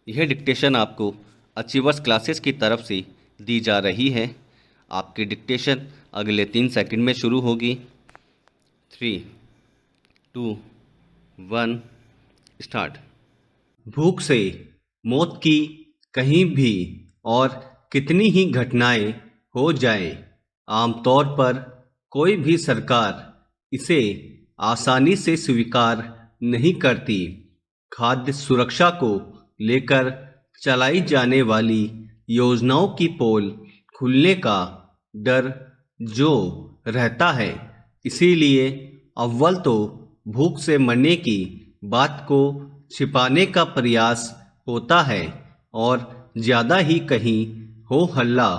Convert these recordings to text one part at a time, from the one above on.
यह डिक्टेशन आपको achievers classes की तरफ से दी जा रही है। आपकी डिक्टेशन अगले 3 सेकंड में शुरू होगी। 3, 2, 1 स्टार्ट। भूख से मौत की कहीं भी और कितनी ही घटनाएं हो जाएं, आमतौर पर कोई भी सरकार इसे आसानी से स्वीकार नहीं करती। खाद्य सुरक्षा को लेकर चलाई जाने वाली योजनाओं की पोल खुलने का डर जो रहता है, इसीलिए अव्वल तो भूख से मरने की बात को छिपाने का प्रयास होता है और ज़्यादा ही कहीं हो हल्ला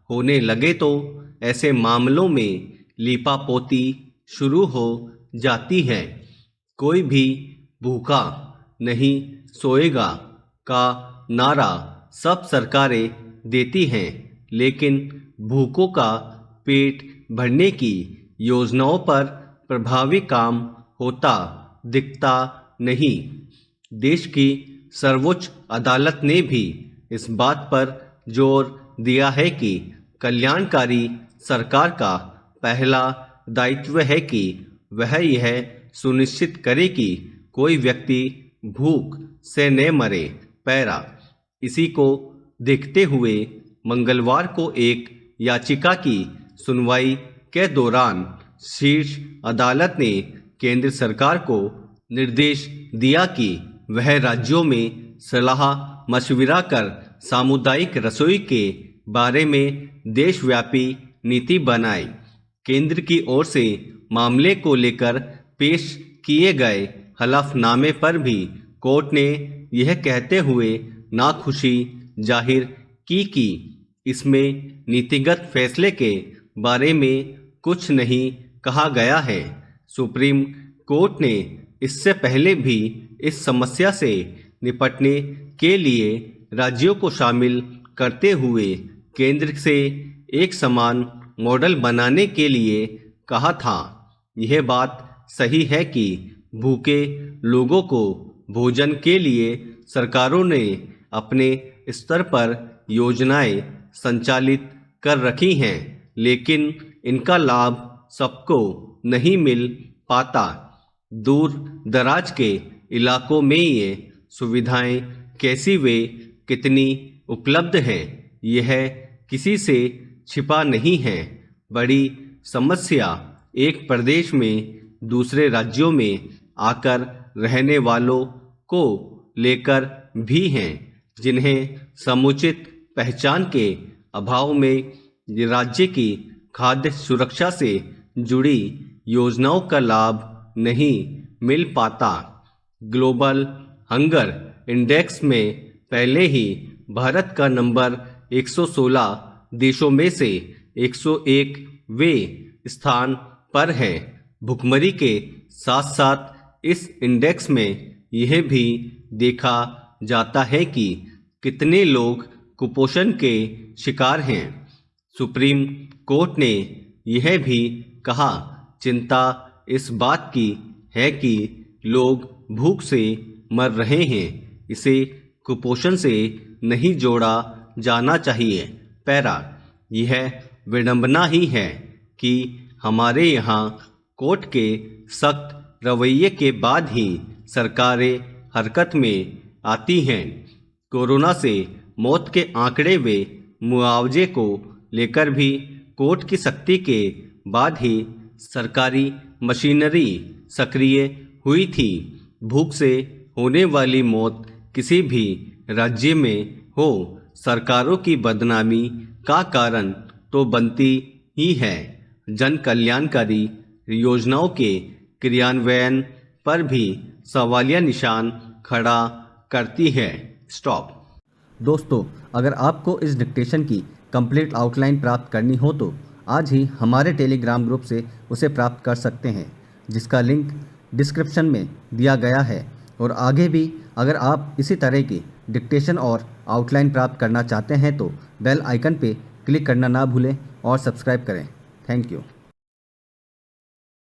होने लगे तो ऐसे मामलों में लीपापोती शुरू हो जाती है। कोई भी भूखा नहीं सोएगा का नारा सब सरकारें देती हैं, लेकिन भूखों का पेट भरने की योजनाओं पर प्रभावी काम होता दिखता नहीं। देश की सर्वोच्च अदालत ने भी इस बात पर जोर दिया है कि कल्याणकारी सरकार का पहला दायित्व है कि वह यह सुनिश्चित करे कि कोई व्यक्ति भूख से न मरे। पैरा। इसी को देखते हुए मंगलवार को एक याचिका की सुनवाई के दौरान शीर्ष अदालत ने केंद्र सरकार को निर्देश दिया कि वह राज्यों में सलाह मशविरा कर सामुदायिक रसोई के बारे में देशव्यापी नीति बनाए। केंद्र की ओर से मामले को लेकर पेश किए गए हलफनामे पर भी कोर्ट ने यह कहते हुए नाखुशी जाहिर की कि इसमें नीतिगत फैसले के बारे में कुछ नहीं कहा गया है। सुप्रीम कोर्ट ने इससे पहले भी इस समस्या से निपटने के लिए राज्यों को शामिल करते हुए केंद्र से एक समान मॉडल बनाने के लिए कहा था। यह बात सही है कि भूखे लोगों को भोजन के लिए सरकारों ने अपने स्तर पर योजनाएं संचालित कर रखी हैं, लेकिन इनका लाभ सबको नहीं मिल पाता। दूर दराज के इलाकों में ये सुविधाएं कैसी वे कितनी उपलब्ध हैं, यह किसी से छिपा नहीं है। बड़ी समस्या एक प्रदेश में दूसरे राज्यों में आकर रहने वालों को लेकर भी हैं, जिन्हें समुचित पहचान के अभाव में राज्य की खाद्य सुरक्षा से जुड़ी योजनाओं का लाभ नहीं मिल पाता। ग्लोबल हंगर इंडेक्स में पहले ही भारत का नंबर 116 देशों में से 101वें स्थान पर है। भुखमरी के साथ साथ इस इंडेक्स में यह भी देखा जाता है कि कितने लोग कुपोषण के शिकार हैं। सुप्रीम कोर्ट ने यह भी कहा, चिंता इस बात की है कि लोग भूख से मर रहे हैं, इसे कुपोषण से नहीं जोड़ा जाना चाहिए। पैरा। यह विडंबना ही है कि हमारे यहाँ कोर्ट के सख्त रवैये के बाद ही सरकारें हरकत में आती हैं। कोरोना से मौत के आंकड़े व मुआवजे को लेकर भी कोर्ट की सख्ती के बाद ही सरकारी मशीनरी सक्रिय हुई थी। भूख से होने वाली मौत किसी भी राज्य में हो, सरकारों की बदनामी का कारण तो बनती ही है। जन कल्याणकारी योजनाओं के क्रियान्वयन पर भी सवालिया निशान खड़ा करती है। स्टॉप। दोस्तों, अगर आपको इस डिक्टेशन की कंप्लीट आउटलाइन प्राप्त करनी हो तो आज ही हमारे टेलीग्राम ग्रुप से उसे प्राप्त कर सकते हैं, जिसका लिंक डिस्क्रिप्शन में दिया गया है। और आगे भी अगर आप इसी तरह की डिक्टेशन और आउटलाइन प्राप्त करना चाहते हैं तो बेल आइकन पे क्लिक करना ना भूलें और सब्सक्राइब करें। Thank you.